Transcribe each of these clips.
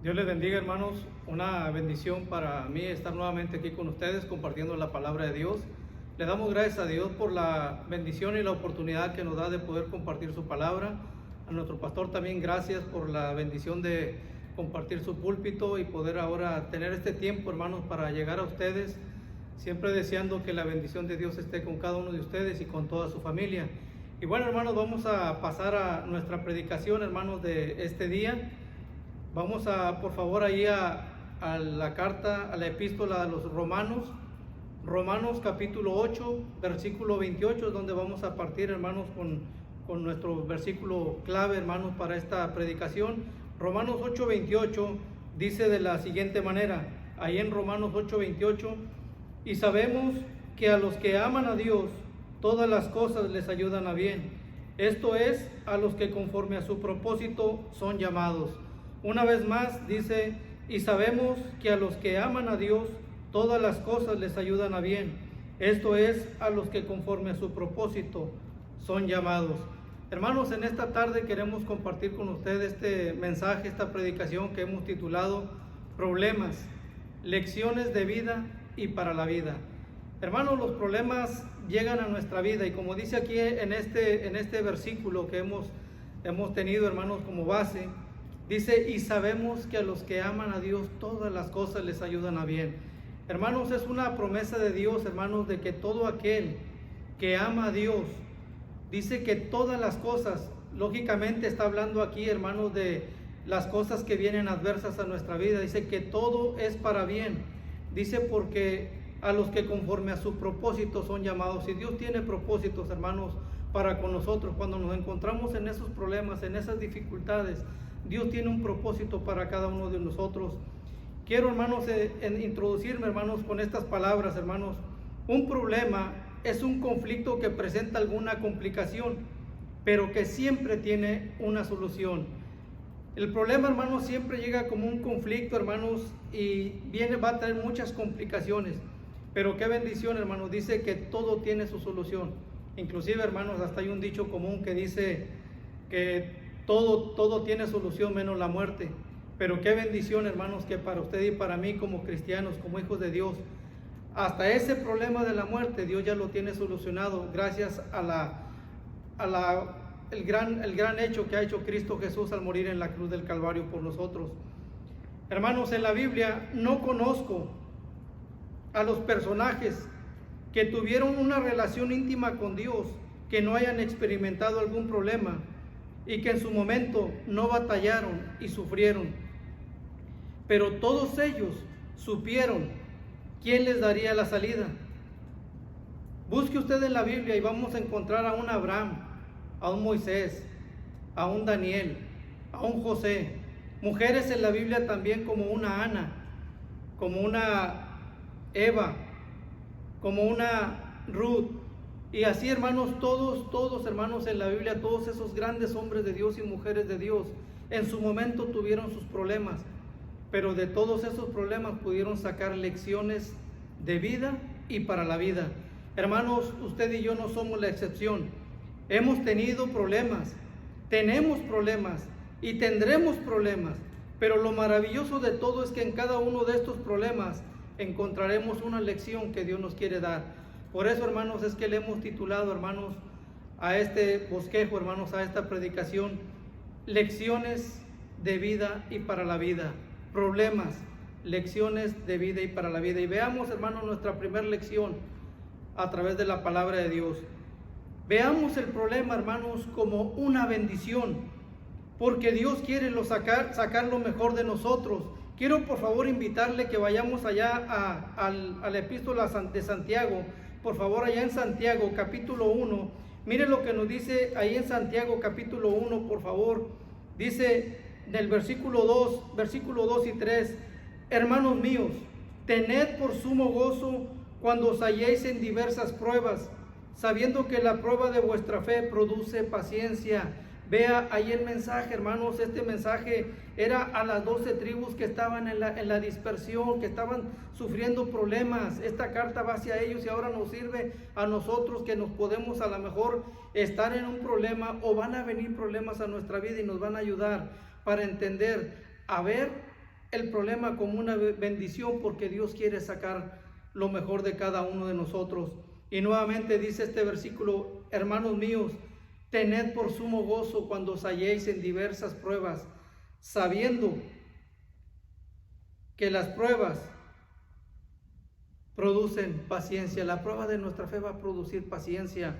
Dios les bendiga, hermanos. Una bendición para mí estar nuevamente aquí con ustedes compartiendo la palabra de Dios. Le damos gracias a Dios por la bendición y la oportunidad que nos da de poder compartir su palabra. A nuestro pastor también gracias por la bendición de compartir su púlpito y poder ahora tener este tiempo, hermanos, para llegar a ustedes. Siempre deseando que la bendición de Dios esté con cada uno de ustedes y con toda su familia. Y bueno, hermanos, vamos a pasar a nuestra predicación, hermanos, de este día. Vamos a, por favor, ahí a la carta, a la epístola a los Romanos. Romanos capítulo 8, versículo 28, es donde vamos a partir, hermanos, con nuestro versículo clave, hermanos, para esta predicación. Romanos 8, 28 dice de la siguiente manera, ahí en Romanos 8, 28, y sabemos que a los que aman a Dios, todas las cosas les ayudan a bien. Esto es, a los que conforme a su propósito son llamados. Una vez más dice, y sabemos que a los que aman a Dios, todas las cosas les ayudan a bien. Esto es, a los que conforme a su propósito son llamados. Hermanos, en esta tarde queremos compartir con ustedes este mensaje, esta predicación que hemos titulado Problemas, lecciones de vida y para la vida. Hermanos, los problemas llegan a nuestra vida y como dice aquí en este versículo que hemos tenido, hermanos, como base, dice, y sabemos que a los que aman a Dios todas las cosas les ayudan a bien. Hermanos, es una promesa de Dios, hermanos, de que todo aquel que ama a Dios, dice que todas las cosas, lógicamente está hablando aquí, hermanos, de las cosas que vienen adversas a nuestra vida. Dice que todo es para bien. Dice porque a los que conforme a su propósito son llamados. Y Dios tiene propósitos, hermanos, para con nosotros. Cuando nos encontramos en esos problemas, en esas dificultades, Dios tiene un propósito para cada uno de nosotros. Quiero, hermanos, introducirme, hermanos, con estas palabras, hermanos. Un problema es un conflicto que presenta alguna complicación, pero que siempre tiene una solución. El problema, hermanos, siempre llega como un conflicto, hermanos, y va a traer muchas complicaciones. Pero qué bendición, hermanos, dice que todo tiene su solución. Inclusive, hermanos, hasta hay un dicho común que dice que todo tiene solución menos la muerte. Pero qué bendición, hermanos, que para usted y para mí como cristianos, como hijos de Dios, hasta ese problema de la muerte Dios ya lo tiene solucionado gracias el gran hecho que ha hecho Cristo Jesús al morir en la cruz del Calvario por nosotros. Hermanos, en la Biblia no conozco a los personajes que tuvieron una relación íntima con Dios, que no hayan experimentado algún problema y que en su momento no batallaron y sufrieron. Pero todos ellos supieron quién les daría la salida. Busque usted en la Biblia y vamos a encontrar a un Abraham, a un Moisés, a un Daniel, a un José. Mujeres en la Biblia también como una Ana, como una Eva, como una Ruth. Y así, hermanos, todos hermanos en la Biblia, todos esos grandes hombres de Dios y mujeres de Dios, en su momento tuvieron sus problemas, pero de todos esos problemas pudieron sacar lecciones de vida y para la vida. Hermanos, usted y yo no somos la excepción. Hemos tenido problemas, tenemos problemas y tendremos problemas, pero lo maravilloso de todo es que en cada uno de estos problemas encontraremos una lección que Dios nos quiere dar. Por eso, hermanos, es que le hemos titulado, hermanos, a este bosquejo, hermanos, a esta predicación, lecciones de vida y para la vida. Problemas, lecciones de vida y para la vida. Y veamos, hermanos, nuestra primera lección a través de la palabra de Dios. Veamos el problema, hermanos, como una bendición, porque Dios quiere sacar lo mejor de nosotros. Quiero, por favor, invitarle que vayamos allá a la epístola de Santiago. Por favor, allá en Santiago, capítulo 1. Mire lo que nos dice ahí en Santiago, capítulo 1, por favor. Dice del versículo 2 y 3. Hermanos míos, tened por sumo gozo cuando os halléis en diversas pruebas, sabiendo que la prueba de vuestra fe produce paciencia. Vea ahí el mensaje, hermanos. Este mensaje era a las 12 tribus que estaban en la dispersión, que estaban sufriendo problemas. Esta carta va hacia ellos y ahora nos sirve a nosotros, que nos podemos a lo mejor estar en un problema o van a venir problemas a nuestra vida y nos van a ayudar para entender, a ver el problema como una bendición, porque Dios quiere sacar lo mejor de cada uno de nosotros. Y nuevamente dice este versículo: hermanos míos, tened por sumo gozo cuando os halléis en diversas pruebas, sabiendo que las pruebas producen paciencia. La prueba de nuestra fe va a producir paciencia.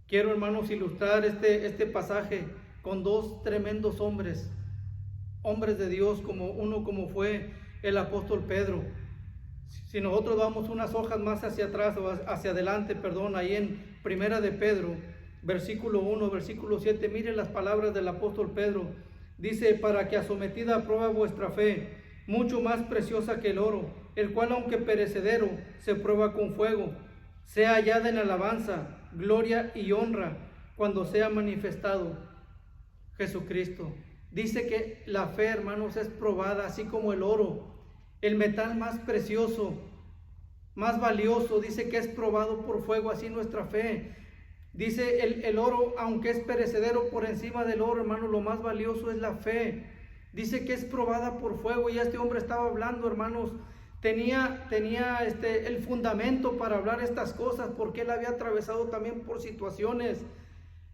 Quiero, hermanos, ilustrar este pasaje con dos tremendos hombres de Dios, como fue el apóstol Pedro. Si nosotros vamos unas hojas más hacia atrás, o hacia adelante, ahí en Primera de Pedro, versículo 1, versículo 7, mire las palabras del apóstol Pedro. Dice: para que sometida a prueba vuestra fe, mucho más preciosa que el oro, el cual aunque perecedero, se prueba con fuego, sea hallada en alabanza, gloria y honra, cuando sea manifestado Jesucristo. Dice que la fe, hermanos, es probada, así como el oro, el metal más precioso, más valioso. Dice que es probado por fuego, así nuestra fe. Dice el oro, aunque es perecedero, por encima del oro, hermano, lo más valioso es la fe. Dice que es probada por fuego. Y este hombre estaba hablando, hermanos, tenía el fundamento para hablar estas cosas, porque él había atravesado también por situaciones.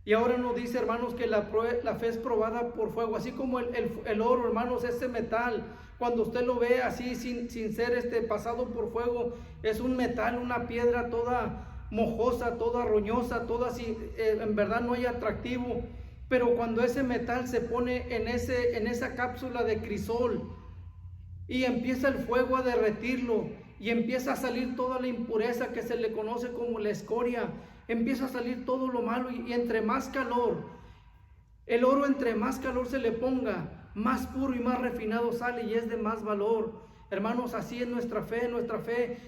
Y ahora nos dice, hermanos, que la fe es probada por fuego, así como el oro, hermanos, ese metal. Cuando usted lo ve así, sin ser pasado por fuego, es un metal, una piedra toda mojosa, toda roñosa, toda así, en verdad no hay atractivo. Pero cuando ese metal se pone en esa cápsula de crisol y empieza el fuego a derretirlo, y empieza a salir toda la impureza que se le conoce como la escoria, empieza a salir todo lo malo, y entre más calor, el oro entre más calor se le ponga, más puro y más refinado sale, y es de más valor. Hermanos, así es nuestra fe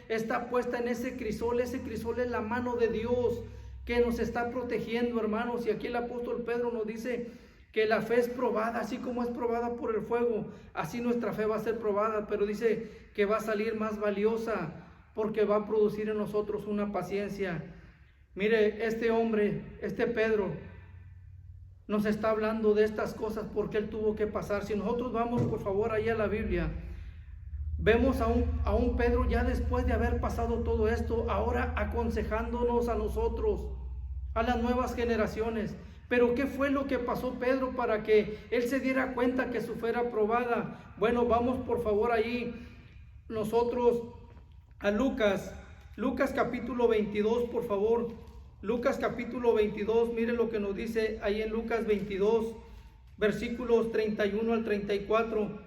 está puesta en ese crisol es la mano de Dios que nos está protegiendo, hermanos. Y aquí el apóstol Pedro nos dice que la fe es probada, así como es probada por el fuego, así nuestra fe va a ser probada, pero dice que va a salir más valiosa, porque va a producir en nosotros una paciencia. Mire, este hombre, Pedro, nos está hablando de estas cosas porque él tuvo que pasar. Si nosotros vamos, por favor, ahí a la Biblia, vemos a un Pedro ya después de haber pasado todo esto, ahora aconsejándonos a nosotros, a las nuevas generaciones. Pero ¿qué fue lo que pasó Pedro para que él se diera cuenta que su fe era probada? Bueno, vamos por favor ahí nosotros a Lucas capítulo 22, por favor. Lucas capítulo 22, mire lo que nos dice ahí en Lucas 22, versículos 31 al 34.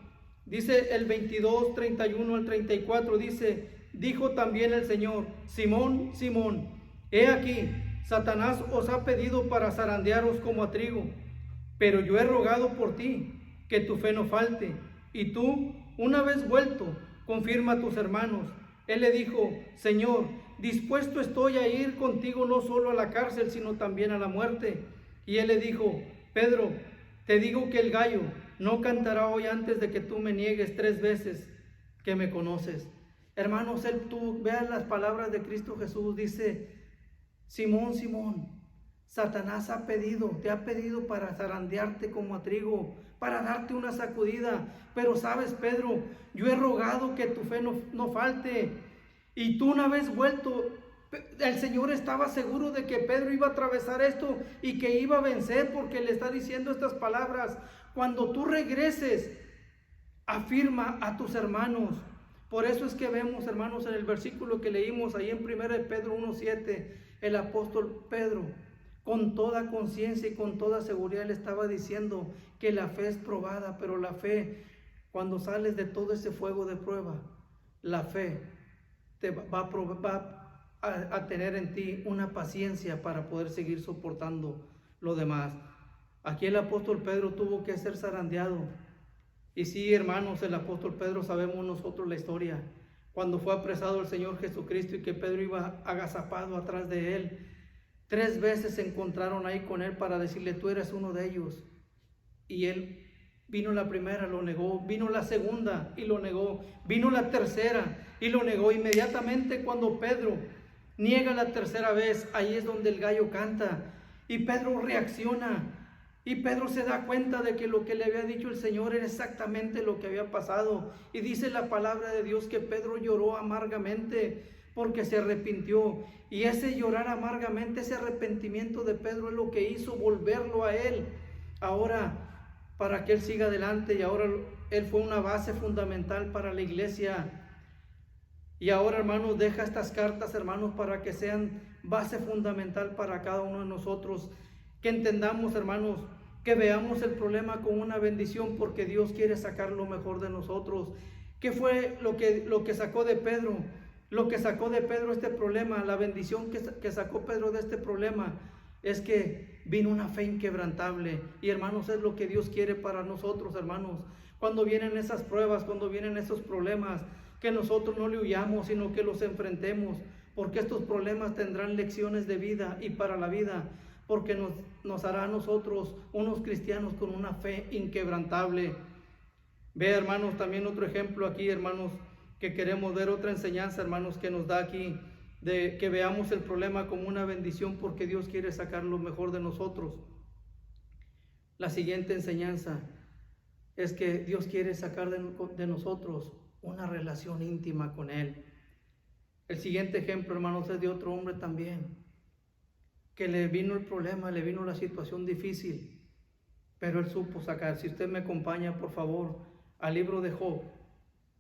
Dice el 22, 31 al 34, dice: dijo también el Señor: Simón, Simón, he aquí, Satanás os ha pedido para zarandearos como a trigo, pero yo he rogado por ti, que tu fe no falte, y tú, una vez vuelto, confirma a tus hermanos. Él le dijo: Señor, dispuesto estoy a ir contigo no solo a la cárcel, sino también a la muerte. Y él le dijo: Pedro, te digo que el gallo no cantará hoy antes de que tú me niegues 3 veces que me conoces. Hermanos, vean las palabras de Cristo Jesús. Dice: Simón, Simón, Satanás te ha pedido para zarandearte como a trigo, para darte una sacudida. Pero sabes, Pedro, yo he rogado que tu fe no falte. Y tú, una vez vuelto, el Señor estaba seguro de que Pedro iba a atravesar esto y que iba a vencer, porque le está diciendo estas palabras: cuando tú regreses, afirma a tus hermanos. Por eso es que vemos, hermanos, en el versículo que leímos ahí en 1 Pedro 1:7, el apóstol Pedro, con toda conciencia y con toda seguridad, le estaba diciendo que la fe es probada. Pero la fe, cuando sales de todo ese fuego de prueba, la fe te va a tener en ti una paciencia para poder seguir soportando lo demás. Aquí el apóstol Pedro tuvo que ser zarandeado. Y sí, hermanos, el apóstol Pedro, sabemos nosotros la historia, cuando fue apresado el Señor Jesucristo y que Pedro iba agazapado atrás de él. 3 veces se encontraron ahí con él para decirle: tú eres uno de ellos. Y él vino la primera, lo negó; vino la segunda y lo negó; vino la tercera y lo negó. Inmediatamente cuando Pedro niega la tercera vez, ahí es donde el gallo canta. Y Pedro reacciona. Y Pedro se da cuenta de que lo que le había dicho el Señor era exactamente lo que había pasado. Y dice la palabra de Dios que Pedro lloró amargamente porque se arrepintió. Y ese llorar amargamente, ese arrepentimiento de Pedro es lo que hizo volverlo a él. Ahora, para que él siga adelante, y ahora él fue una base fundamental para la iglesia. Y ahora, hermanos, deja estas cartas, hermanos, para que sean base fundamental para cada uno de nosotros. Que entendamos, hermanos, que veamos el problema con una bendición, porque Dios quiere sacar lo mejor de nosotros. ¿Qué fue lo que sacó de Pedro? Lo que sacó de Pedro este problema, la bendición que sacó Pedro de este problema, es que vino una fe inquebrantable. Y hermanos, es lo que Dios quiere para nosotros, hermanos. Cuando vienen esas pruebas, cuando vienen esos problemas, que nosotros no le huyamos, sino que los enfrentemos, porque estos problemas tendrán lecciones de vida y para la vida, porque nos hará a nosotros unos cristianos con una fe inquebrantable. Ve, hermanos, también otro ejemplo aquí, hermanos, que queremos ver otra enseñanza, hermanos, que nos da aquí, de que veamos el problema como una bendición, porque Dios quiere sacar lo mejor de nosotros. La siguiente enseñanza es que Dios quiere sacar de nosotros una relación íntima con Él. El siguiente ejemplo, hermanos, es de otro hombre también, que le vino el problema, le vino la situación difícil, pero él supo sacar. Si usted me acompaña, por favor, al libro de Job,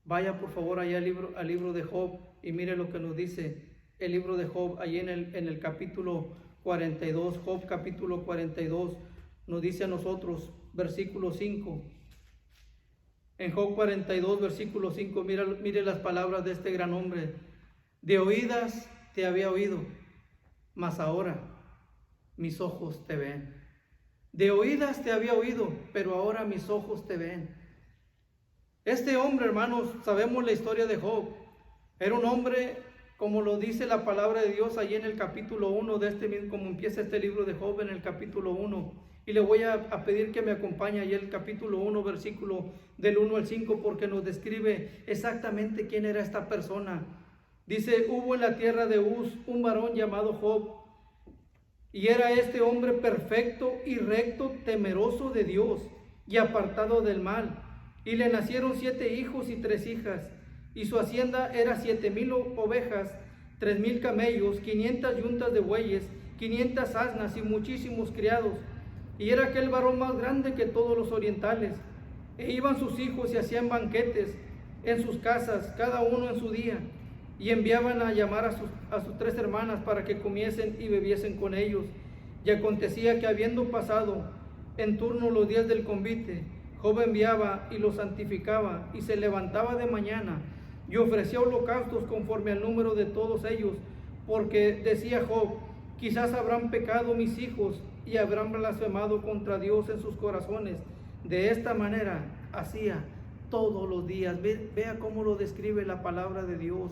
vaya por favor allá al libro de Job y mire lo que nos dice el libro de Job, allí en el capítulo 42, Job capítulo 42, nos dice a nosotros, versículo 5. En Job 42, versículo 5, mire las palabras de este gran hombre. De oídas te había oído, mas ahora mis ojos te ven. De oídas te había oído, pero ahora mis ojos te ven. Este hombre, hermanos, sabemos la historia de Job. Era un hombre, como lo dice la palabra de Dios allí en el capítulo 1 como empieza este libro de Job en el capítulo 1. Y le voy a pedir que me acompañe allí el capítulo 1, versículo del 1 al 5, porque nos describe exactamente quién era esta persona. Dice, hubo en la tierra de Uz un varón llamado Job, y era este hombre perfecto y recto, temeroso de Dios y apartado del mal. Y le nacieron 7 hijos y 3 hijas, y su hacienda era 7,000 ovejas, 3,000 camellos, 500 yuntas de bueyes, 500 asnas y muchísimos criados. Y era aquel varón más grande que todos los orientales. E iban sus hijos y hacían banquetes en sus casas, cada uno en su día. Y enviaban a llamar a sus 3 hermanas para que comiesen y bebiesen con ellos. Y acontecía que habiendo pasado en turno los días del convite, Job enviaba y los santificaba, y se levantaba de mañana y ofrecía holocaustos conforme al número de todos ellos, porque decía Job, quizás habrán pecado mis hijos y habrán blasfemado contra Dios en sus corazones. De esta manera hacía todos los días. Vea cómo lo describe la palabra de Dios.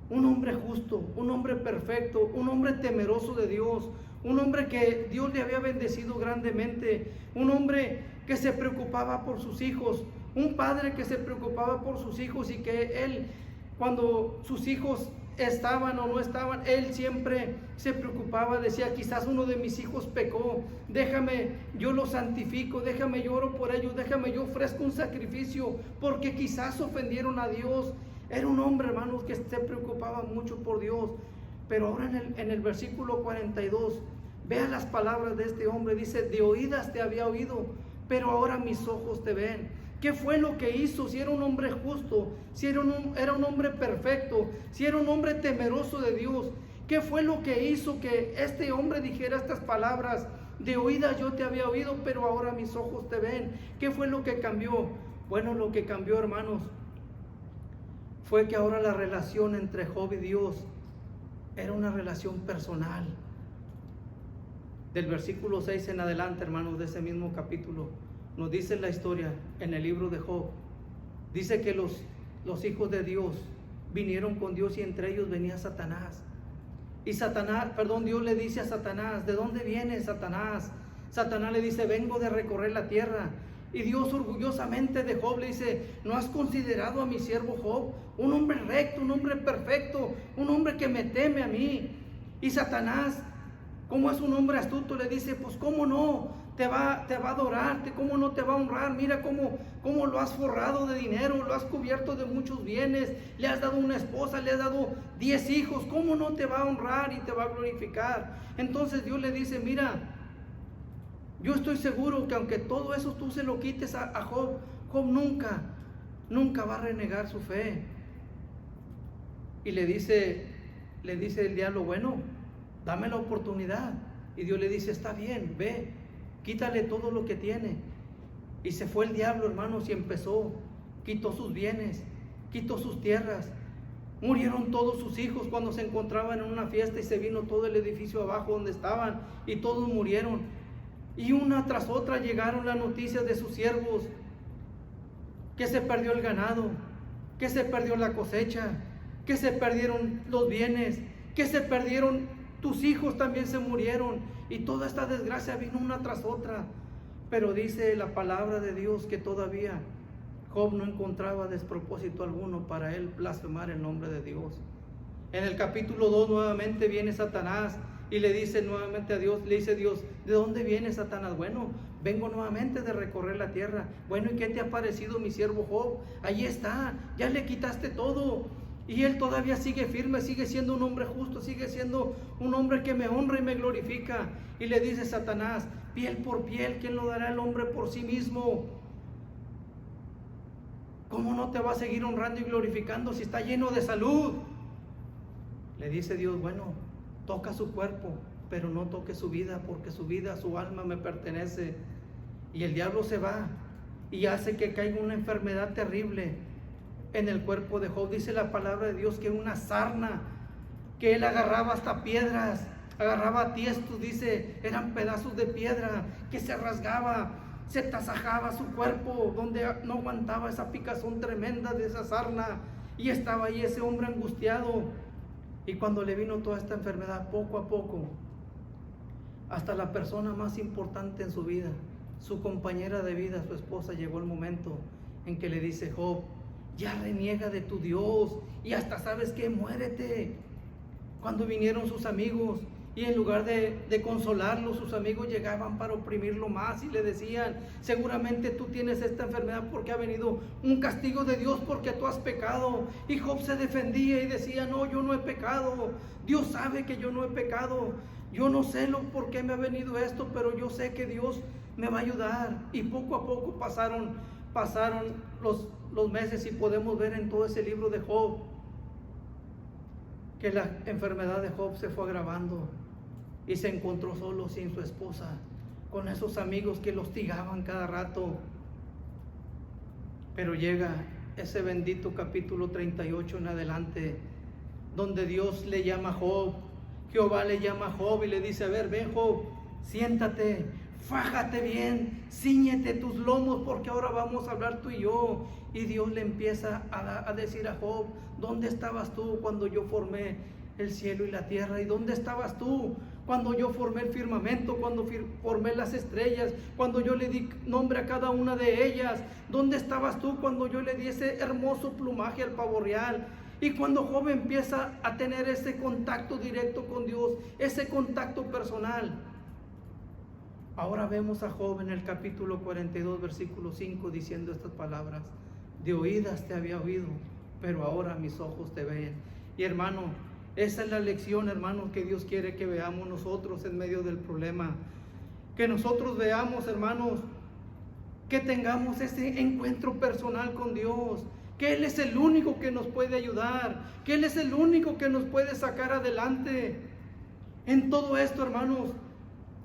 Un hombre justo, un hombre perfecto, un hombre temeroso de Dios, un hombre que Dios le había bendecido grandemente, un hombre que se preocupaba por sus hijos, un padre que se preocupaba por sus hijos, y que él, cuando sus hijos estaban o no estaban, él siempre se preocupaba, decía, quizás uno de mis hijos pecó, déjame, yo lo santifico, déjame, yo oro por ellos, déjame, yo ofrezco un sacrificio, porque quizás ofendieron a Dios. Era un hombre, hermanos, que se preocupaba mucho por Dios. Pero ahora en el versículo 42, vea las palabras de este hombre, dice, de oídas te había oído, pero ahora mis ojos te ven. ¿Qué fue lo que hizo? Si era un hombre justo, si era un hombre perfecto, si era un hombre temeroso de Dios, ¿qué fue lo que hizo que este hombre dijera estas palabras? De oídas yo te había oído, pero ahora mis ojos te ven. ¿Qué fue lo que cambió? Bueno, lo que cambió, hermanos, fue que ahora la relación entre Job y Dios era una relación personal. Del versículo 6 en adelante, hermanos, de ese mismo capítulo, nos dice la historia en el libro de Job. Dice que los hijos de Dios vinieron con Dios, y entre ellos venía Satanás. Y Dios le dice a Satanás, ¿de dónde vienes, Satanás? Satanás le dice, vengo de recorrer la tierra. Y Dios orgullosamente de Job le dice, ¿no has considerado a mi siervo Job? Un hombre recto, un hombre perfecto, un hombre que me teme a mí. Y Satanás, Como es un hombre astuto, le dice, pues cómo no, te va a adorarte, cómo no te va a honrar, mira cómo lo has forrado de dinero, lo has cubierto de muchos bienes, le has dado una esposa, le has dado 10 hijos, cómo no te va a honrar y te va a glorificar. Entonces Dios le dice, mira, yo estoy seguro que aunque todo eso tú se lo quites a Job, Job nunca va a renegar su fe. Y le dice el diablo, bueno, dame la oportunidad. Y Dios le dice, está bien, ve, quítale todo lo que tiene. Y se fue el diablo, hermanos, y quitó sus bienes, quitó sus tierras. Murieron todos sus hijos cuando se encontraban en una fiesta y se vino todo el edificio abajo donde estaban y todos murieron. Y una tras otra llegaron las noticias de sus siervos, que se perdió el ganado, que se perdió la cosecha, que se perdieron los bienes, que se perdieron, tus hijos también se murieron, y toda esta desgracia vino una tras otra. Pero dice la palabra de Dios que todavía Job no encontraba despropósito alguno para él blasfemar el nombre de Dios. En el capítulo 2 nuevamente viene Satanás y le dice nuevamente a Dios, le dice Dios, ¿de dónde viene Satanás? Bueno, vengo nuevamente de recorrer la tierra. Bueno, ¿y qué te ha parecido mi siervo Job? Ahí está, ya le quitaste todo. Y él todavía sigue firme, sigue siendo un hombre justo, sigue siendo un hombre que me honra y me glorifica. Y le dice Satanás, piel por piel, ¿quién lo dará el hombre por sí mismo? ¿Cómo no te va a seguir honrando y glorificando si está lleno de salud? Le dice Dios, bueno, toca su cuerpo, pero no toque su vida, porque su vida, su alma me pertenece. Y el diablo se va y hace que caiga una enfermedad terrible en el cuerpo de Job. Dice la palabra de Dios que una sarna, que él agarraba hasta piedras, agarraba tiestos, dice, eran pedazos de piedra, que se rasgaba, se tasajaba su cuerpo, donde no aguantaba esa picazón tremenda de esa sarna, y estaba ahí ese hombre angustiado. Y cuando le vino toda esta enfermedad, poco a poco, hasta la persona más importante en su vida, su compañera de vida, su esposa, llegó el momento en que le dice, Job, ya reniega de tu Dios, y hasta sabes que muérete. Cuando vinieron sus amigos, y en lugar de consolarlo, sus amigos llegaban para oprimirlo más y le decían, seguramente tú tienes esta enfermedad porque ha venido un castigo de Dios porque tú has pecado. Y Job se defendía y decía, no, yo no he pecado, Dios sabe que yo no he pecado, yo no sé por qué me ha venido esto, pero yo sé que Dios me va a ayudar. Y poco a poco pasaron los meses, y podemos ver en todo ese libro de Job que la enfermedad de Job se fue agravando y se encontró solo, sin su esposa, con esos amigos que lo hostigaban cada rato. Pero llega ese bendito capítulo 38 en adelante, donde Dios le llama a Job, Jehová le llama a Job y le dice, a ver, ven Job, siéntate, fájate bien, cíñete tus lomos, porque ahora vamos a hablar tú y yo. Y Dios le empieza a decir a Job, ¿dónde estabas tú cuando yo formé el cielo y la tierra? ¿Y dónde estabas tú cuando yo formé el firmamento, cuando formé las estrellas, cuando yo le di nombre a cada una de ellas? ¿Dónde estabas tú cuando yo le di ese hermoso plumaje al pavo real? Y cuando Job empieza a tener ese contacto directo con Dios, ese contacto personal. Ahora vemos a Job en el capítulo 42, versículo 5, diciendo estas palabras, de oídas te había oído, pero ahora mis ojos te ven. Y hermano, esa es la lección, hermanos, que Dios quiere que veamos nosotros en medio del problema. Que nosotros veamos, hermanos, que tengamos ese encuentro personal con Dios, que Él es el único que nos puede ayudar, que Él es el único que nos puede sacar adelante. En todo esto, hermanos,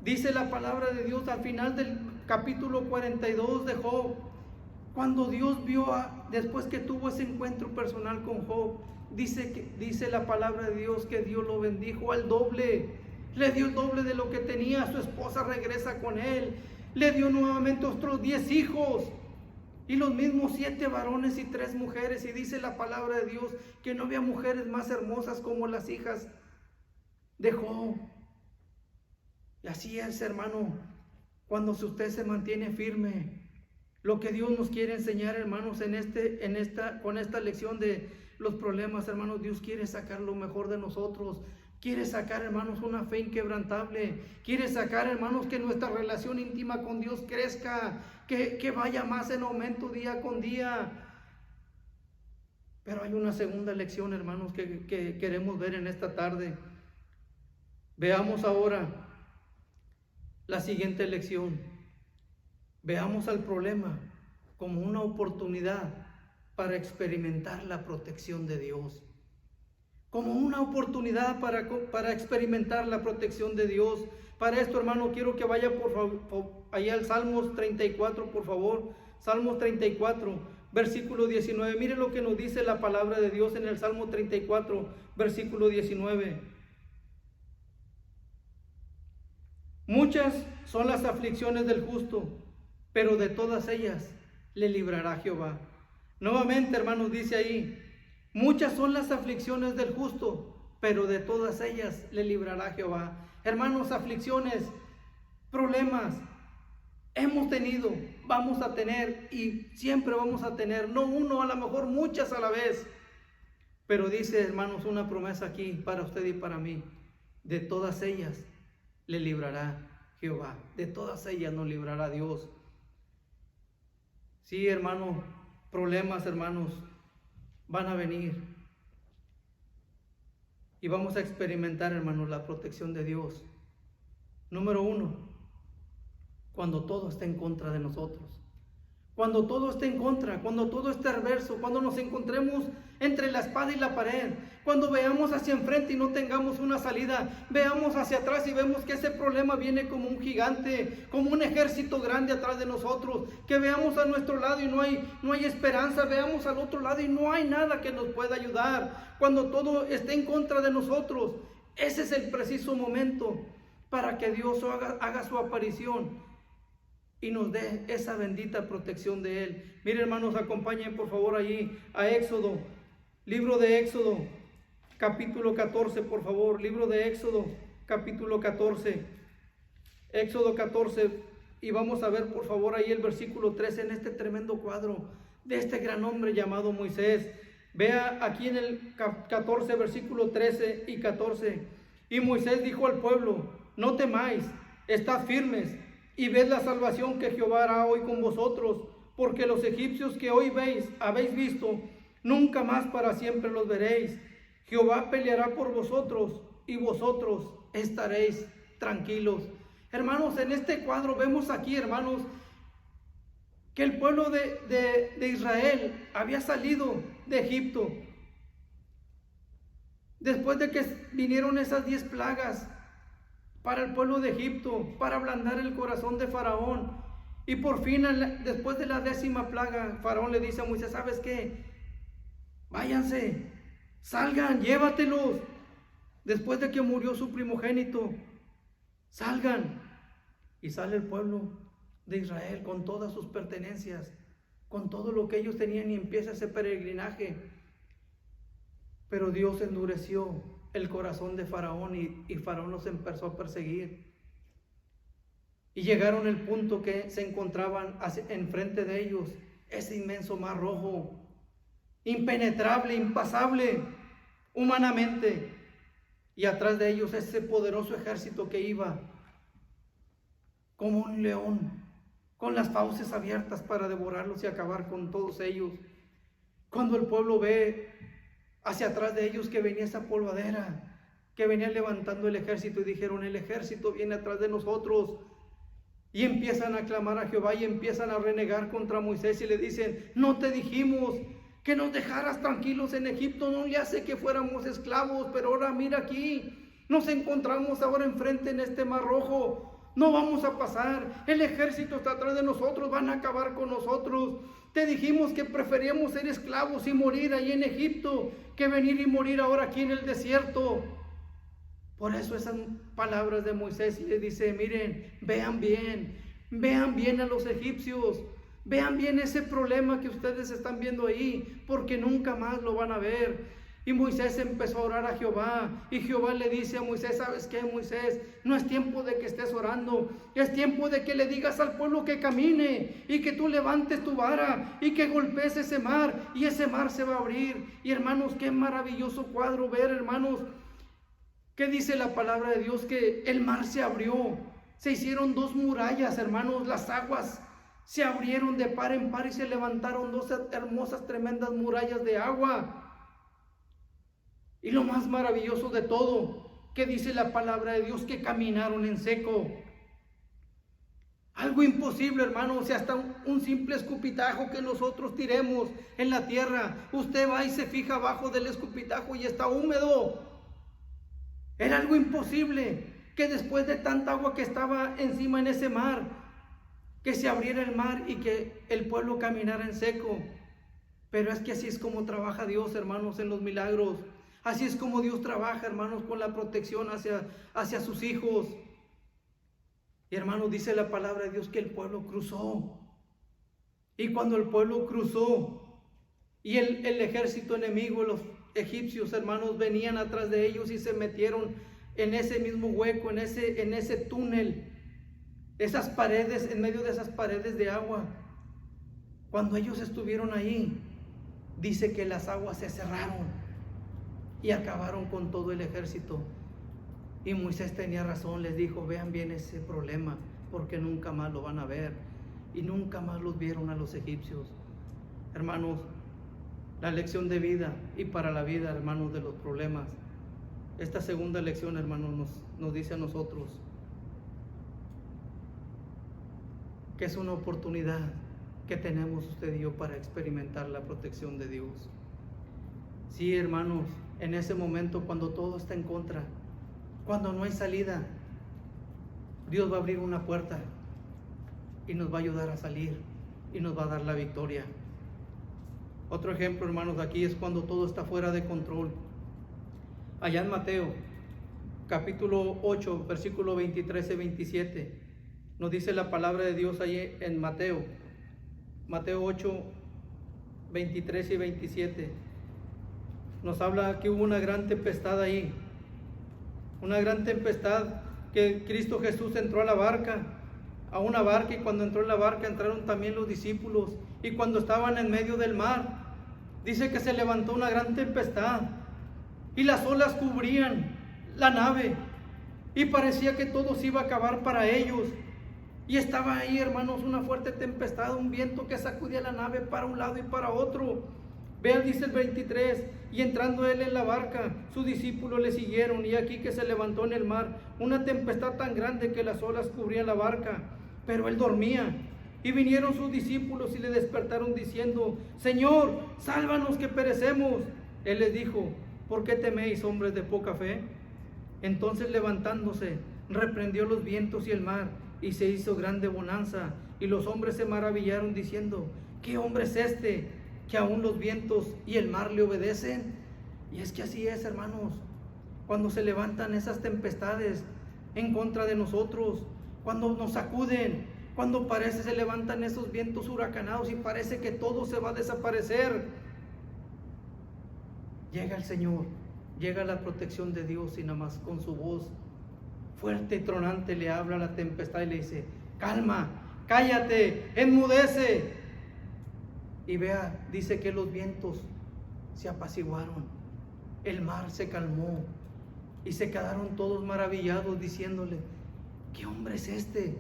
dice la palabra de Dios al final del capítulo 42 de Job, cuando Dios vio, después que tuvo ese encuentro personal con Job, dice la palabra de Dios que Dios lo bendijo al doble, le dio el doble de lo que tenía. Su esposa regresa con él, le dio nuevamente otros 10 hijos, y los mismos 7 varones y 3 mujeres, y dice la palabra de Dios que no había mujeres más hermosas como las hijas de Job. Y así es, hermano, cuando usted se mantiene firme. Lo que Dios nos quiere enseñar, hermanos, con esta lección de los problemas, hermanos, Dios quiere sacar lo mejor de nosotros. Quiere sacar, hermanos, una fe inquebrantable. Quiere sacar, hermanos, que nuestra relación íntima con Dios crezca, que vaya más en aumento día con día. Pero hay una segunda lección, hermanos, que queremos ver en esta tarde. Veamos ahora la siguiente lección. Veamos al problema como una oportunidad para experimentar la protección de Dios. Como una oportunidad para experimentar la protección de Dios. Para esto, hermano, quiero que vaya por favor allá al Salmos 34, por favor. Salmos 34, versículo 19. Mire lo que nos dice la palabra de Dios en el Salmo 34, versículo 19. Muchas son las aflicciones del justo, pero de todas ellas le librará Jehová. Nuevamente, hermanos, dice ahí, muchas son las aflicciones del justo, pero de todas ellas le librará Jehová. Hermanos, aflicciones, problemas, hemos tenido, vamos a tener y siempre vamos a tener, no uno, a lo mejor muchas a la vez. Pero dice, hermanos, una promesa aquí para usted y para mí, de todas ellas le librará Jehová, de todas ellas nos librará Dios. Sí, hermano, problemas, hermanos, van a venir. Y vamos a experimentar, hermanos, la protección de Dios. Número 1, cuando todo está en contra de nosotros. Cuando todo esté en contra, cuando todo esté adverso, cuando nos encontremos entre la espada y la pared, cuando veamos hacia enfrente y no tengamos una salida, veamos hacia atrás y vemos que ese problema viene como un gigante, como un ejército grande atrás de nosotros, que veamos a nuestro lado y no hay esperanza, veamos al otro lado y no hay nada que nos pueda ayudar. Cuando todo esté en contra de nosotros, ese es el preciso momento para que Dios haga su aparición y nos dé esa bendita protección de Él. Miren, hermanos, acompañen por favor allí a Éxodo, libro de Éxodo, capítulo 14, por favor, libro de Éxodo, capítulo 14, Éxodo 14, y vamos a ver por favor ahí el versículo 13 en este tremendo cuadro de este gran hombre llamado Moisés. Vea aquí en el 14, versículo 13 y 14, y Moisés dijo al pueblo, no temáis, estad firmes, y ved la salvación que Jehová hará hoy con vosotros, porque los egipcios que hoy habéis visto, nunca más para siempre los veréis. Jehová peleará por vosotros, y vosotros estaréis tranquilos. Hermanos, en este cuadro vemos aquí, hermanos, que el pueblo de Israel había salido de Egipto. Después de que vinieron esas 10 plagas, para el pueblo de Egipto, para ablandar el corazón de Faraón. Y por fin, después de la 10ª plaga, Faraón le dice a Moisés, ¿sabes qué? Váyanse, salgan, llévatelos. Después de que murió su primogénito, salgan. Y sale el pueblo de Israel con todas sus pertenencias, con todo lo que ellos tenían, y empieza ese peregrinaje. Pero Dios endureció el corazón de Faraón y Faraón los empezó a perseguir. Y llegaron al punto que se encontraban enfrente de ellos ese inmenso mar rojo, impenetrable, impasable humanamente, y atrás de ellos ese poderoso ejército que iba como un león, con las fauces abiertas para devorarlos y acabar con todos ellos. Cuando el pueblo ve hacia atrás de ellos que venía esa polvadera, que venía levantando el ejército, y dijeron, el ejército viene atrás de nosotros. Y empiezan a clamar a Jehová y empiezan a renegar contra Moisés y le dicen, no te dijimos que nos dejaras tranquilos en Egipto, no le hace que fuéramos esclavos, pero ahora mira aquí, nos encontramos ahora enfrente en este mar rojo, no vamos a pasar, el ejército está atrás de nosotros, van a acabar con nosotros. Te dijimos que preferíamos ser esclavos y morir ahí en Egipto que venir y morir ahora aquí en el desierto. Por eso esas palabras de Moisés le dice, miren, vean bien a los egipcios, vean bien ese problema que ustedes están viendo ahí, porque nunca más lo van a ver. Y Moisés empezó a orar a Jehová, y Jehová le dice a Moisés, ¿sabes qué, Moisés? No es tiempo de que estés orando, es tiempo de que le digas al pueblo que camine, y que tú levantes tu vara, y que golpees ese mar, y ese mar se va a abrir. Y hermanos, qué maravilloso cuadro ver, hermanos, ¿Qué dice la palabra de Dios? Que el mar se abrió, se hicieron dos murallas, hermanos, las aguas se abrieron de par en par y se levantaron dos hermosas, tremendas murallas de agua. Y lo más maravilloso de todo, que dice la palabra de Dios, que caminaron en seco. Algo imposible, hermano, o sea, hasta un simple escupitajo que nosotros tiremos en la tierra, usted va y se fija abajo del escupitajo y está húmedo. Era algo imposible que después de tanta agua que estaba encima en ese mar, que se abriera el mar y que el pueblo caminara en seco. Pero es que así es como trabaja Dios, hermanos, en los milagros. Así es como Dios trabaja, hermanos, con la protección hacia sus hijos. Y hermanos, dice la palabra de Dios que el pueblo cruzó. Y cuando el pueblo cruzó y el ejército enemigo, los egipcios, hermanos, venían atrás de ellos y se metieron en ese mismo hueco, en ese túnel, esas paredes, en medio de esas paredes de agua. Cuando ellos estuvieron ahí, dice que las aguas se cerraron y acabaron con todo el ejército. Y Moisés tenía razón, les dijo, vean bien ese problema, porque nunca más lo van a ver. Y nunca más los vieron a los egipcios. Hermanos, la lección de vida y para la vida, hermanos, de los problemas. Esta segunda lección, hermanos, nos dice a nosotros que es una oportunidad que tenemos usted y yo para experimentar la protección de Dios. Sí, hermanos, en ese momento cuando todo está en contra, cuando no hay salida, Dios va a abrir una puerta y nos va a ayudar a salir y nos va a dar la victoria. Otro ejemplo, hermanos, aquí es cuando todo está fuera de control. Allá en Mateo, capítulo 8, versículo 23 y 27, nos dice la palabra de Dios allí en Mateo 8, 23 y 27. Nos habla que hubo una gran tempestad ahí. Una gran tempestad que Cristo Jesús entró a una barca, y cuando entró en la barca entraron también los discípulos, y cuando estaban en medio del mar, dice que se levantó una gran tempestad y las olas cubrían la nave y parecía que todo se iba a acabar para ellos. Y estaba ahí, hermanos, una fuerte tempestad, un viento que sacudía la nave para un lado y para otro. Vean, dice el 23, y entrando él en la barca, sus discípulos le siguieron, y aquí que se levantó en el mar una tempestad tan grande que las olas cubrían la barca, pero él dormía. Y vinieron sus discípulos y le despertaron diciendo, Señor, sálvanos que perecemos. Él les dijo, ¿por qué teméis, hombres de poca fe? Entonces levantándose, reprendió los vientos y el mar, y se hizo grande bonanza, y los hombres se maravillaron diciendo, ¿qué hombre es este, que aún los vientos y el mar le obedecen? Y es que así es, hermanos, cuando se levantan esas tempestades en contra de nosotros, cuando nos sacuden, cuando parece se levantan esos vientos huracanados y parece que todo se va a desaparecer, llega el Señor, llega la protección de Dios, y nada más con su voz fuerte y tronante le habla a la tempestad y le dice, calma, cállate, enmudece. Y vea, dice que los vientos se apaciguaron, el mar se calmó y se quedaron todos maravillados diciéndole, ¿qué hombre es este,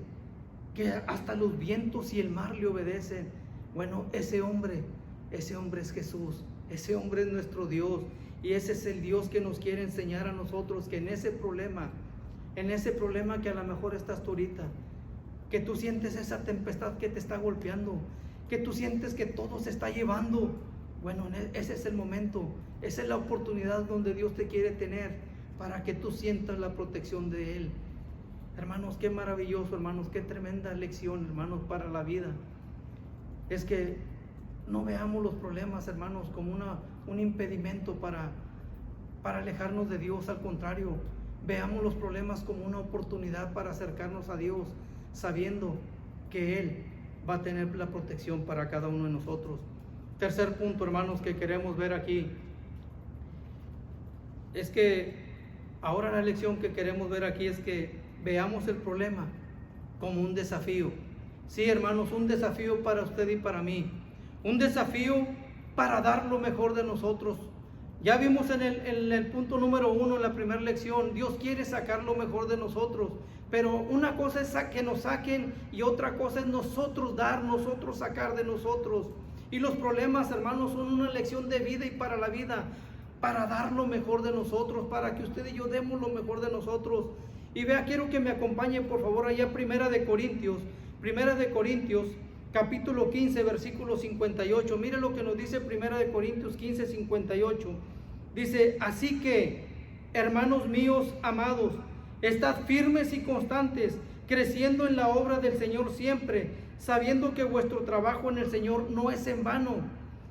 que hasta los vientos y el mar le obedecen? Bueno, ese hombre es Jesús, ese hombre es nuestro Dios, y ese es el Dios que nos quiere enseñar a nosotros que en ese problema que a lo mejor estás tú ahorita, que tú sientes esa tempestad que te está golpeando, que tú sientes que todo se está llevando, bueno, ese es el momento, esa es la oportunidad donde Dios te quiere tener para que tú sientas la protección de Él. Hermanos, qué maravilloso, hermanos, qué tremenda lección, hermanos, para la vida. Es que no veamos los problemas, hermanos, como un impedimento para alejarnos de Dios. Al contrario, veamos los problemas como una oportunidad para acercarnos a Dios, sabiendo que Él va a tener la protección para cada uno de nosotros. Tercer punto, hermanos, que queremos ver aquí, es que ahora la lección que queremos ver aquí es que veamos el problema como un desafío. Sí, hermanos, un desafío para usted y para mí, un desafío para dar lo mejor de nosotros Ya vimos en el punto número 1, en la primera lección, Dios quiere sacar lo mejor de nosotros, pero una cosa es que nos saquen y otra cosa es nosotros dar, nosotros sacar de nosotros. Y los problemas, hermanos, son una lección de vida y para la vida, para dar lo mejor de nosotros, para que usted y yo demos lo mejor de nosotros. Y vea, quiero que me acompañe por favor allá Primera de Corintios, capítulo 15, versículo 58. Mire lo que nos dice Primera de Corintios 15, 58. Dice, así que, hermanos míos amados, estad firmes y constantes, creciendo en la obra del Señor siempre, sabiendo que vuestro trabajo en el Señor no es en vano.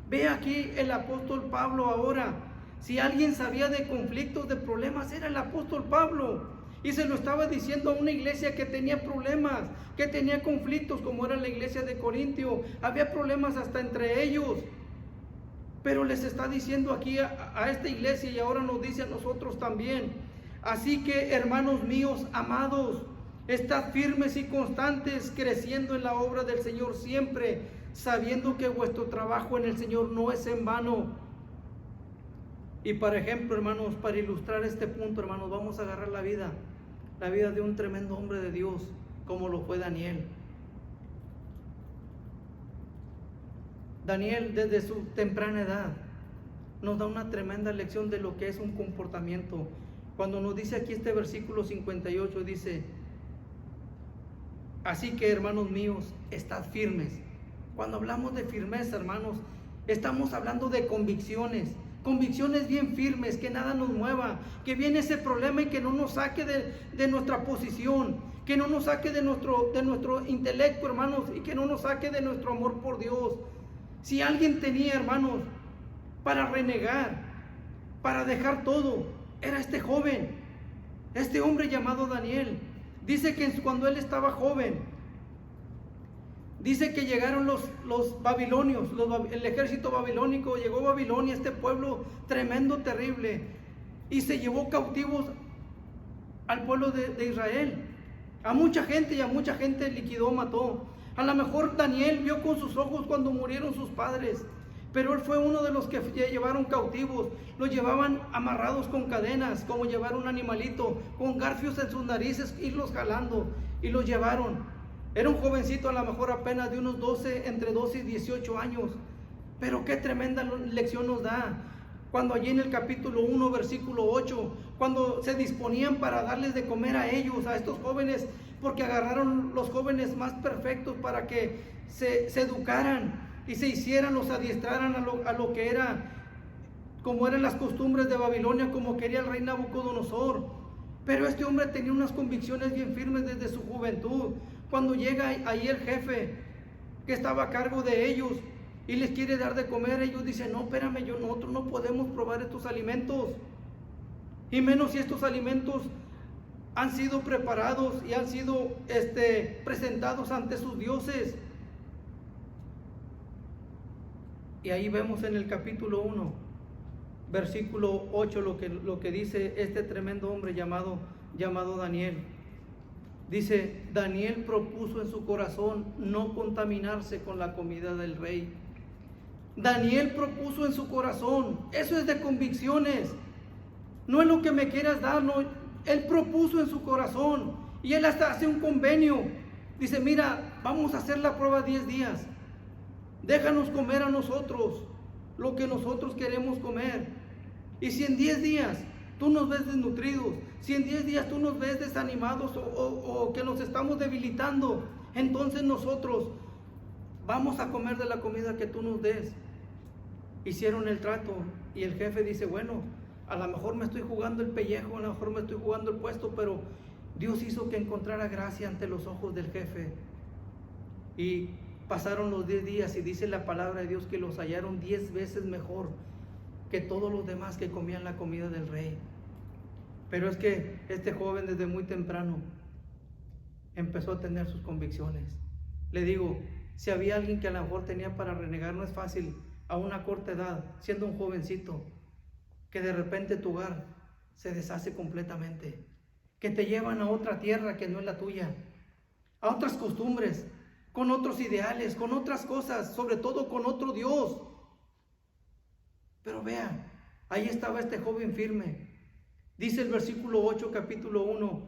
Ve aquí el apóstol Pablo ahora. Si alguien sabía de conflictos, de problemas, era el apóstol Pablo. Y se lo estaba diciendo a una iglesia que tenía problemas, que tenía conflictos, como era la iglesia de Corintio. Había problemas hasta entre ellos. Pero les está diciendo aquí a esta iglesia y ahora nos dice a nosotros también. Así que, hermanos míos amados, estad firmes y constantes, creciendo en la obra del Señor siempre, sabiendo que vuestro trabajo en el Señor no es en vano. Y por ejemplo, hermanos, para ilustrar este punto, hermanos, vamos a agarrar la vida de un tremendo hombre de Dios, como lo fue Daniel. Daniel, desde su temprana edad, nos da una tremenda lección de lo que es un comportamiento. Cuando nos dice aquí este versículo 58, dice, así que, hermanos míos, estad firmes. Cuando hablamos de firmeza, hermanos, estamos hablando de convicciones bien firmes, que nada nos mueva, que viene ese problema y que no nos saque de nuestra posición, que no nos saque de nuestro intelecto, hermanos, y que no nos saque de nuestro amor por Dios. Si alguien tenía, hermanos, para renegar, para dejar todo, era este joven, este hombre llamado Daniel. Dice que cuando él estaba joven, dice que llegaron los babilonios, el ejército babilónico llegó a Babilonia, este pueblo tremendo, terrible, y se llevó cautivos al pueblo de Israel. A mucha gente liquidó, mató. A lo mejor Daniel vio con sus ojos cuando murieron sus padres, pero él fue uno de los que llevaron cautivos. Los llevaban amarrados con cadenas, como llevar un animalito, con garfios en sus narices, irlos jalando, y los llevaron. Era un jovencito, a lo mejor apenas de unos entre 12 y 18 años. Pero qué tremenda lección nos da. Cuando allí en el capítulo 1, versículo 8, cuando se disponían para darles de comer a ellos, a estos jóvenes, porque agarraron los jóvenes más perfectos para que se educaran y se hicieran, los adiestraran a lo que era, como eran las costumbres de Babilonia, como quería el rey Nabucodonosor. Pero este hombre tenía unas convicciones bien firmes desde su juventud. Cuando llega ahí el jefe que estaba a cargo de ellos y les quiere dar de comer, ellos dicen, no, espérame, nosotros no podemos probar estos alimentos, y menos si estos alimentos han sido preparados y han sido presentados ante sus dioses. Y ahí vemos en el capítulo 1, versículo 8, lo que dice este tremendo hombre llamado Daniel. Dice, Daniel propuso en su corazón no contaminarse con la comida del rey. Daniel propuso en su corazón, eso es de convicciones, no es lo que me quieras dar, no. Él propuso en su corazón y él hasta hace un convenio. Dice, mira, vamos a hacer la prueba 10 días, déjanos comer a nosotros lo que nosotros queremos comer. Y si en 10 días tú nos ves desnutridos, si en 10 días tú nos ves desanimados o que nos estamos debilitando, entonces nosotros vamos a comer de la comida que tú nos des. Hicieron el trato y el jefe dice, bueno, a lo mejor me estoy jugando el pellejo, a lo mejor me estoy jugando el puesto, pero Dios hizo que encontrara gracia ante los ojos del jefe. Y pasaron los 10 días y dice la palabra de Dios que los hallaron 10 veces mejor que todos los demás que comían la comida del rey. Pero es que este joven desde muy temprano empezó a tener sus convicciones. Le digo, si había alguien que a lo mejor tenía para renegar, no es fácil a una corta edad, siendo un jovencito, que de repente tu hogar se deshace completamente, que te llevan a otra tierra que no es la tuya, a otras costumbres, con otros ideales, con otras cosas, sobre todo con otro Dios. Pero vea, Ahí estaba este joven firme. Dice el versículo 8, capítulo 1,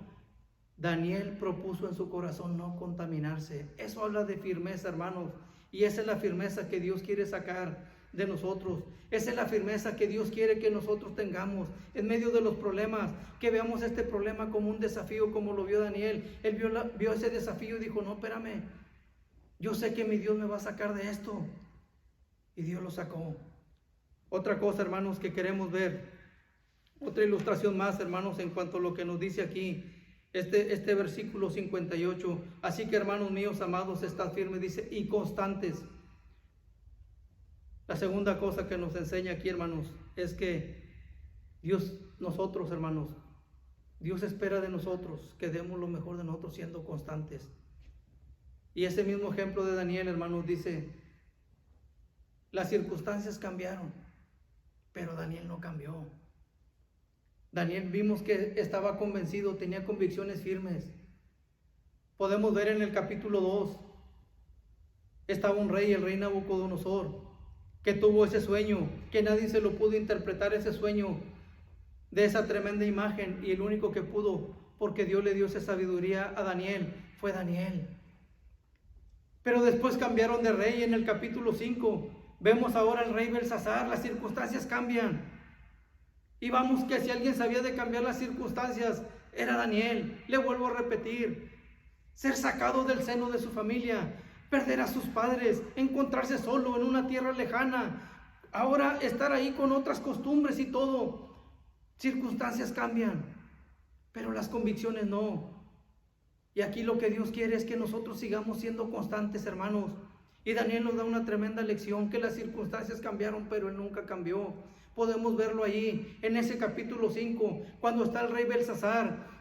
Daniel propuso en su corazón no contaminarse. Eso habla de firmeza, hermanos. Y esa es la firmeza que Dios quiere sacar de nosotros. Esa es la firmeza que Dios quiere que nosotros tengamos en medio de los problemas, que veamos este problema como un desafío, como lo vio Daniel. Él vio ese desafío y dijo, no, espérame, yo sé que mi Dios me va a sacar de esto. Y Dios lo sacó. Otra cosa, hermanos, que queremos ver, otra ilustración más, hermanos, en cuanto a lo que nos dice aquí este versículo 58. Así que, hermanos míos amados, estad firmes, dice, y constantes. La segunda cosa que nos enseña aquí, hermanos, es que Dios, nosotros, hermanos, Dios espera de nosotros que demos lo mejor de nosotros siendo constantes. Y ese mismo ejemplo de Daniel, hermanos, dice, las circunstancias cambiaron, pero Daniel no cambió. Daniel vimos que estaba convencido, tenía convicciones firmes. Podemos ver en el capítulo 2, estaba un rey, el rey Nabucodonosor, que tuvo ese sueño, que nadie se lo pudo interpretar, ese sueño de esa tremenda imagen, y el único que pudo, porque Dios le dio esa sabiduría a Daniel, fue Daniel. Pero después cambiaron de rey. En el capítulo 5 vemos ahora al rey Belsasar. Las circunstancias cambian, y vamos que si alguien sabía de cambiar las circunstancias era Daniel. Le vuelvo a repetir, ser sacado del seno de su familia, perder a sus padres, encontrarse solo en una tierra lejana, ahora estar ahí con otras costumbres y todo. Circunstancias cambian, pero las convicciones no. Y aquí lo que Dios quiere es que nosotros sigamos siendo constantes, hermanos. Y Daniel nos da una tremenda lección, que las circunstancias cambiaron, pero él nunca cambió. Podemos verlo ahí, en ese capítulo 5, cuando está el rey Belsasar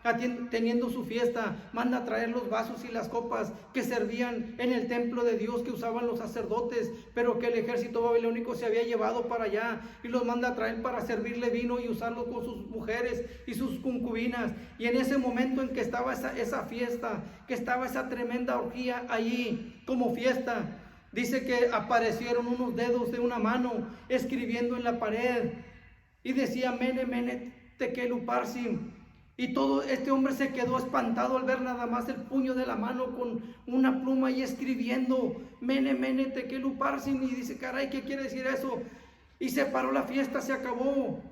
teniendo su fiesta, manda a traer los vasos y las copas que servían en el templo de Dios, que usaban los sacerdotes, pero que el ejército babilónico se había llevado para allá, y los manda a traer para servirle vino y usarlo con sus mujeres y sus concubinas. Y en ese momento en que estaba esa fiesta, que estaba esa tremenda orgía allí como fiesta, dice que aparecieron unos dedos de una mano escribiendo en la pared, y decía Mene, Mene, Tekel Upharsin. Y todo este hombre se quedó espantado al ver nada más el puño de la mano con una pluma y escribiendo Mene, Mene, Tekel Upharsin. Y dice, caray, ¿qué quiere decir eso? Y se paró la fiesta, se acabó.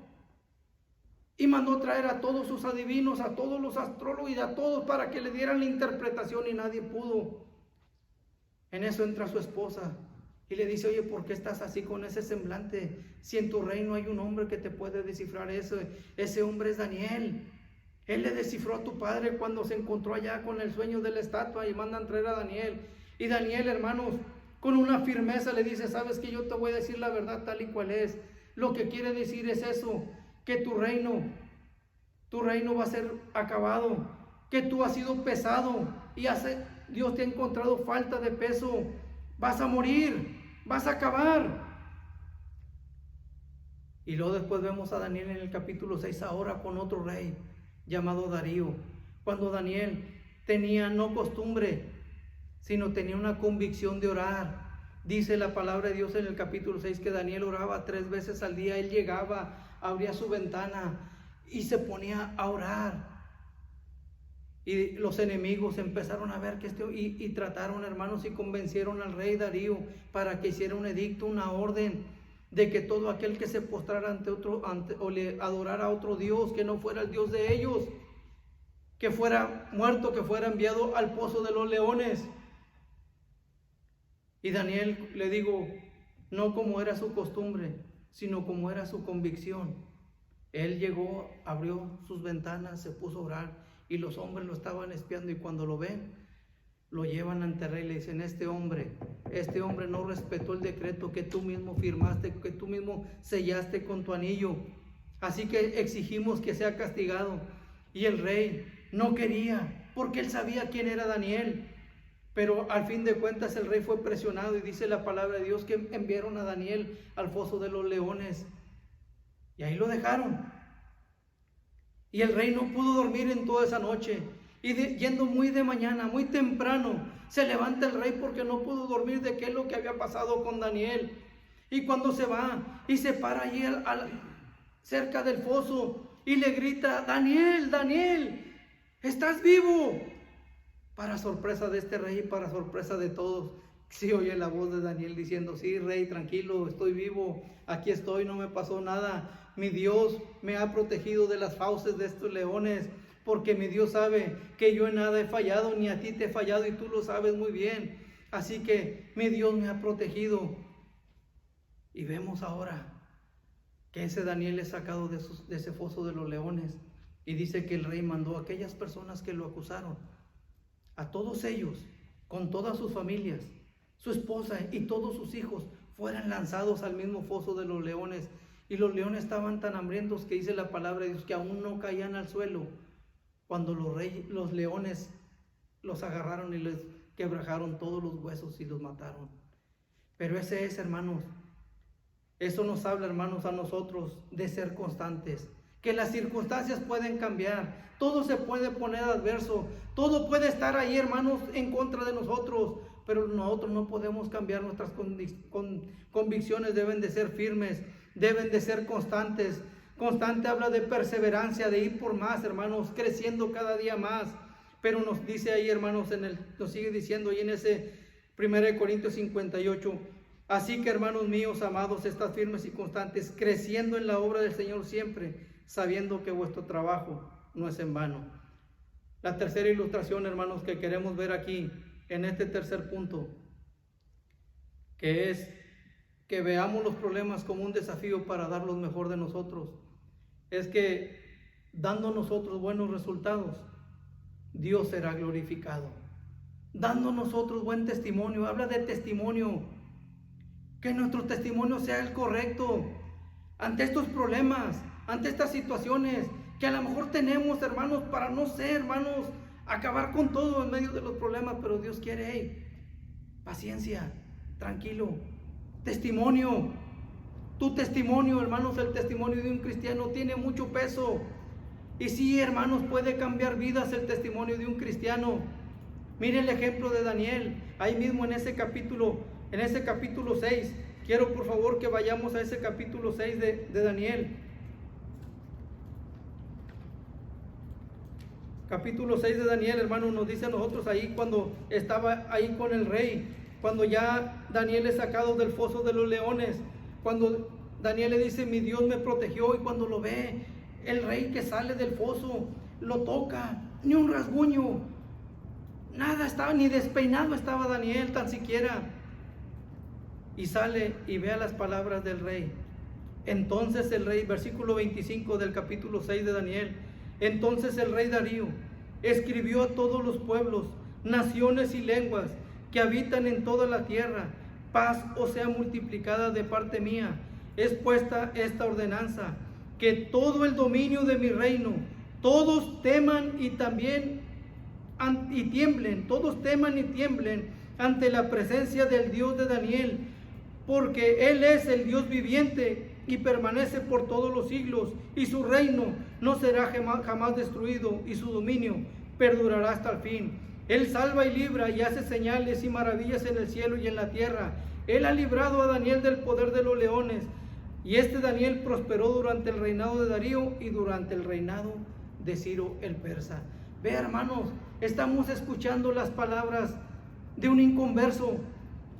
Y mandó traer a todos sus adivinos, a todos los astrólogos y a todos para que le dieran la interpretación, y nadie pudo. En eso entra su esposa y le dice, oye, ¿por qué estás así con ese semblante? Si en tu reino hay un hombre que te puede descifrar eso. Ese hombre es Daniel. Él le descifró a tu padre cuando se encontró allá con el sueño de la estatua, y mandan traer a Daniel. Y Daniel, hermanos, con una firmeza le dice, sabes que yo te voy a decir la verdad tal y cual es. Lo que quiere decir es eso, que tu reino va a ser acabado, que tú has sido pesado y Dios te ha encontrado falta de peso. Vas a morir, vas a acabar. Y luego después vemos a Daniel en el capítulo 6 ahora con otro rey llamado Darío. Cuando Daniel tenía no costumbre, sino tenía una convicción de orar. Dice la palabra de Dios en el capítulo 6 que Daniel oraba 3 veces al día. Él llegaba, abría su ventana y se ponía a orar. Y los enemigos empezaron a ver que y trataron, hermanos, y convencieron al rey Darío para que hiciera un edicto, una orden, de que todo aquel que se postrara o le adorara a otro Dios, que no fuera el Dios de ellos, que fuera muerto, que fuera enviado al pozo de los leones. Y Daniel, le digo, no como era su costumbre, sino como era su convicción. Él llegó, abrió sus ventanas, se puso a orar, y los hombres lo estaban espiando, y cuando lo ven, lo llevan ante el rey y le dicen, este hombre no respetó el decreto que tú mismo firmaste, que tú mismo sellaste con tu anillo, así que exigimos que sea castigado. Y el rey no quería, porque él sabía quién era Daniel, pero al fin de cuentas el rey fue presionado, y dice la palabra de Dios que enviaron a Daniel al foso de los leones, y ahí lo dejaron. Y el rey no pudo dormir en toda esa noche. Y yendo muy de mañana, muy temprano, se levanta el rey porque no pudo dormir de qué es lo que había pasado con Daniel. Y cuando se va y se para allí cerca del foso y le grita: Daniel, Daniel, ¿estás vivo? Para sorpresa de este rey, para sorpresa de todos, sí oye la voz de Daniel diciendo: sí, rey, tranquilo, estoy vivo, aquí estoy, no me pasó nada. Mi Dios me ha protegido de las fauces de estos leones, porque mi Dios sabe que yo en nada he fallado, ni a ti te he fallado, y tú lo sabes muy bien. Así que mi Dios me ha protegido. Y vemos ahora que ese Daniel es sacado de ese foso de los leones, y dice que el rey mandó a aquellas personas que lo acusaron, a todos ellos, con todas sus familias, su esposa y todos sus hijos, fueran lanzados al mismo foso de los leones. Y los leones estaban tan hambrientos que dice la palabra de Dios que aún no caían al suelo cuando los leones los agarraron y les quebrajaron todos los huesos y los mataron. Pero ese es, hermanos, eso nos habla, hermanos, a nosotros de ser constantes, que las circunstancias pueden cambiar, todo se puede poner adverso, todo puede estar ahí, hermanos, en contra de nosotros, pero nosotros no podemos cambiar. Nuestras convicciones deben de ser firmes, deben de ser constantes. Constante habla de perseverancia, de ir por más, hermanos, creciendo cada día más. Pero nos dice ahí, hermanos, nos sigue diciendo ahí en ese 1 Corintios 58, así que, hermanos míos amados, estad firmes y constantes, creciendo en la obra del Señor siempre, sabiendo que vuestro trabajo no es en vano. La tercera ilustración, hermanos, que queremos ver aquí, en este tercer punto, que es que veamos los problemas como un desafío para dar lo mejor de nosotros, es que dando nosotros buenos resultados, Dios será glorificado. Dando nosotros buen testimonio, habla de testimonio, que nuestro testimonio sea el correcto ante estos problemas, ante estas situaciones que a lo mejor tenemos, hermanos, para no ser, hermanos, acabar con todo en medio de los problemas. Pero Dios quiere, hey, paciencia, tranquilo, testimonio. Tu testimonio, hermanos, el testimonio de un cristiano tiene mucho peso. Y sí, hermanos, puede cambiar vidas el testimonio de un cristiano. Mire el ejemplo de Daniel, ahí mismo en ese capítulo 6. Quiero por favor que vayamos a ese capítulo 6 de Daniel. Capítulo 6 de Daniel, hermanos, nos dice a nosotros ahí cuando estaba ahí con el rey, cuando ya Daniel es sacado del foso de los leones, cuando Daniel le dice: mi Dios me protegió, y cuando lo ve el rey que sale del foso, lo toca, ni un rasguño, nada estaba, ni despeinado estaba Daniel tan siquiera, y sale y vea las palabras del rey. Entonces el rey, versículo 25 del capítulo 6 de Daniel, entonces el rey Darío escribió a todos los pueblos, naciones y lenguas que habitan en toda la tierra: paz os sea multiplicada de parte mía. Es puesta esta ordenanza, que todo el dominio de mi reino, todos teman y tiemblen, todos teman y tiemblen ante la presencia del Dios de Daniel, porque Él es el Dios viviente y permanece por todos los siglos, y su reino no será jamás destruido, y su dominio perdurará hasta el fin. Él salva y libra y hace señales y maravillas en el cielo y en la tierra. Él ha librado a Daniel del poder de los leones, y este Daniel prosperó durante el reinado de Darío y durante el reinado de Ciro el persa. Ve, hermanos, estamos escuchando las palabras de un inconverso,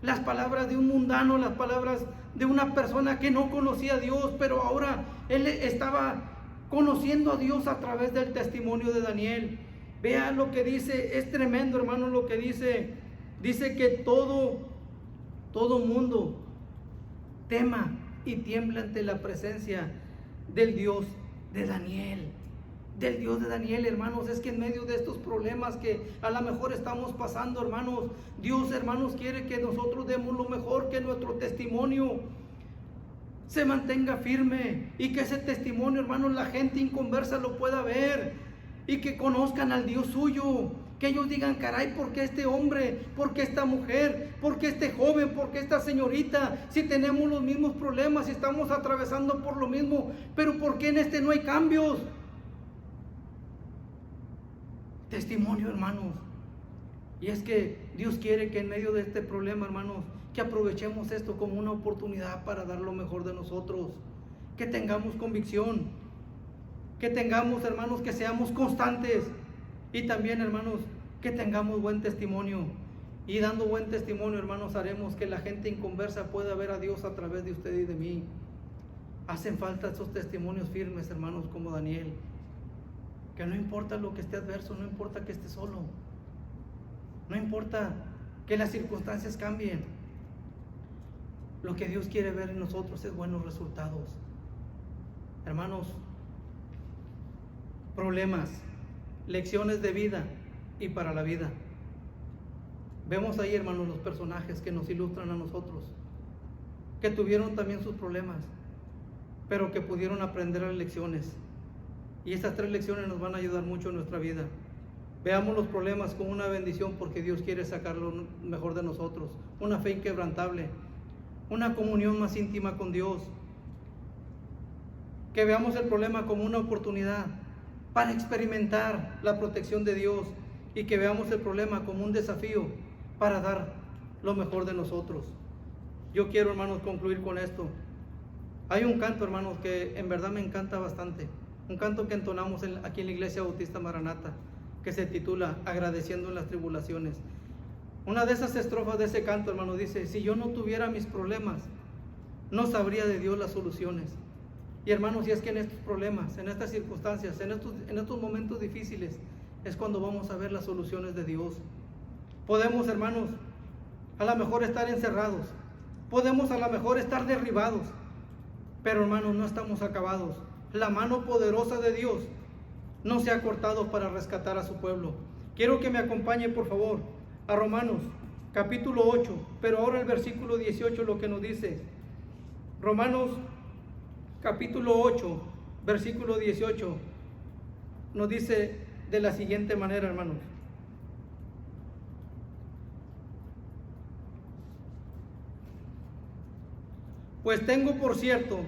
las palabras de un mundano, las palabras de una persona que no conocía a Dios, pero ahora él estaba conociendo a Dios a través del testimonio de Daniel. Vea lo que dice, es tremendo, hermano, lo que dice. Dice que todo mundo tema y tiembla ante la presencia del Dios de Daniel. Del Dios de Daniel, hermanos. Es que en medio de estos problemas que a lo mejor estamos pasando, hermanos, Dios, hermanos, quiere que nosotros demos lo mejor, que nuestro testimonio se mantenga firme, y que ese testimonio, hermanos, la gente inconversa lo pueda ver, y que conozcan al Dios suyo, que ellos digan: caray, ¿por qué este hombre? ¿Por qué esta mujer? ¿Por qué este joven? ¿Por qué esta señorita? Si tenemos los mismos problemas, si estamos atravesando por lo mismo, pero ¿por qué en este no hay cambios? Testimonio, hermanos. Y es que Dios quiere que en medio de este problema, hermanos, que aprovechemos esto como una oportunidad para dar lo mejor de nosotros, que tengamos convicción, que tengamos, hermanos, que seamos constantes, y también, hermanos, que tengamos buen testimonio. Y dando buen testimonio, hermanos, haremos que la gente inconversa pueda ver a Dios a través de usted y de mí. Hacen falta esos testimonios firmes, hermanos, como Daniel, que no importa lo que esté adverso, no importa que esté solo, no importa que las circunstancias cambien, lo que Dios quiere ver en nosotros es buenos resultados. Hermanos, problemas, lecciones de vida y para la vida. Vemos ahí, hermanos, los personajes que nos ilustran a nosotros, que tuvieron también sus problemas, pero que pudieron aprender las lecciones. Y estas 3 lecciones nos van a ayudar mucho en nuestra vida. Veamos los problemas como una bendición, porque Dios quiere sacar lo mejor de nosotros. Una fe inquebrantable, una comunión más íntima con Dios. Que veamos el problema como una oportunidad para experimentar la protección de Dios, y que veamos el problema como un desafío para dar lo mejor de nosotros. Yo quiero, hermanos, concluir con esto. Hay un canto, hermanos, que en verdad me encanta bastante. Un canto que entonamos aquí en la Iglesia Bautista Maranata, que se titula Agradeciendo en las tribulaciones. Una de esas estrofas de ese canto, hermanos, dice: si yo no tuviera mis problemas, no sabría de Dios las soluciones. Y, hermanos, y es que en estos problemas, en estas circunstancias, en estos momentos difíciles, es cuando vamos a ver las soluciones de Dios. Podemos, hermanos, a lo mejor estar encerrados, podemos a lo mejor estar derribados, pero, hermanos, no estamos acabados. La mano poderosa de Dios no se ha cortado para rescatar a su pueblo. Quiero que me acompañe, por favor, a Romanos capítulo 8, pero ahora el versículo 18, lo que nos dice. Romanos capítulo 8, versículo 18, nos dice de la siguiente manera, hermanos. Pues tengo por cierto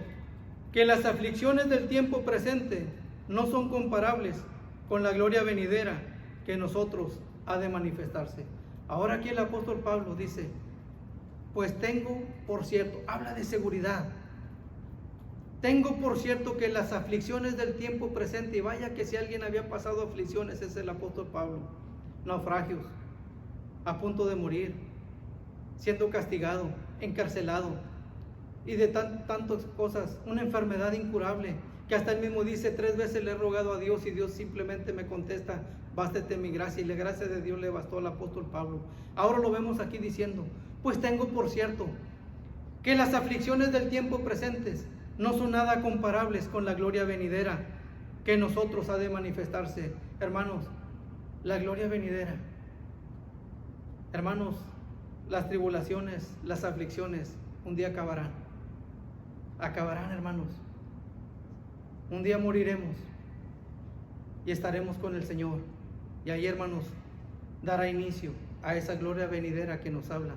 que las aflicciones del tiempo presente no son comparables con la gloria venidera que en nosotros ha de manifestarse. Ahora aquí el apóstol Pablo dice: pues tengo por cierto, habla de seguridad. Tengo por cierto que las aflicciones del tiempo presente, y vaya que si alguien había pasado aflicciones es el apóstol Pablo, naufragios, a punto de morir, siendo castigado, encarcelado, y de tantas cosas, una enfermedad incurable, que hasta él mismo dice: 3 veces le he rogado a Dios y Dios simplemente me contesta: bástate mi gracia. Y la gracia de Dios le bastó al apóstol Pablo. Ahora lo vemos aquí diciendo: pues tengo por cierto que las aflicciones del tiempo presentes no son nada comparables con la gloria venidera que en nosotros ha de manifestarse. Hermanos, la gloria venidera, hermanos, las tribulaciones, las aflicciones, un día acabarán. Acabarán, hermanos. Un día moriremos y estaremos con el Señor. Y ahí, hermanos, dará inicio a esa gloria venidera que nos habla.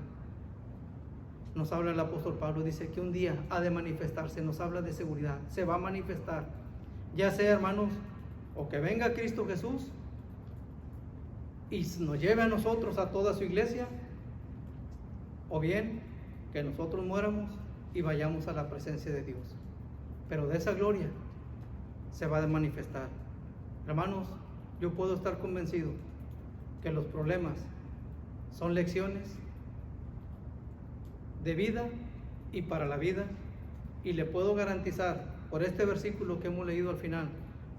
Nos habla el apóstol Pablo, dice que un día ha de manifestarse, nos habla de seguridad, se va a manifestar. Ya sea, hermanos, o que venga Cristo Jesús y nos lleve a nosotros, a toda su iglesia, o bien que nosotros muéramos y vayamos a la presencia de Dios. Pero de esa gloria se va a manifestar. Hermanos, yo puedo estar convencido que los problemas son lecciones de vida y para la vida, y le puedo garantizar por este versículo que hemos leído al final,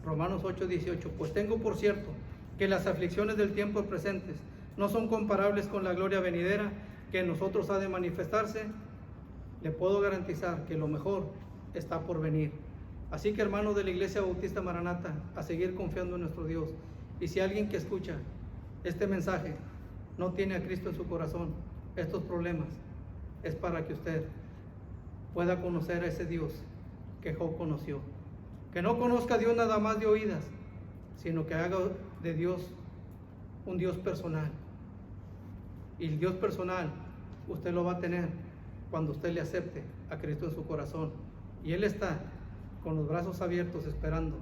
Romanos 8:18, pues tengo por cierto que las aflicciones del tiempo presentes no son comparables con la gloria venidera que en nosotros ha de manifestarse. Le puedo garantizar que lo mejor está por venir. Así que, hermanos de la Iglesia Bautista Maranata, a seguir confiando en nuestro Dios. Y si alguien que escucha este mensaje no tiene a Cristo en su corazón, estos problemas es para que usted pueda conocer a ese Dios que Job conoció. Que no conozca a Dios nada más de oídas, sino que haga de Dios un Dios personal. Y el Dios personal usted lo va a tener cuando usted le acepte a Cristo en su corazón. Y Él está con los brazos abiertos esperando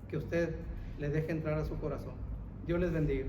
que usted le deje entrar a su corazón. Dios les bendiga.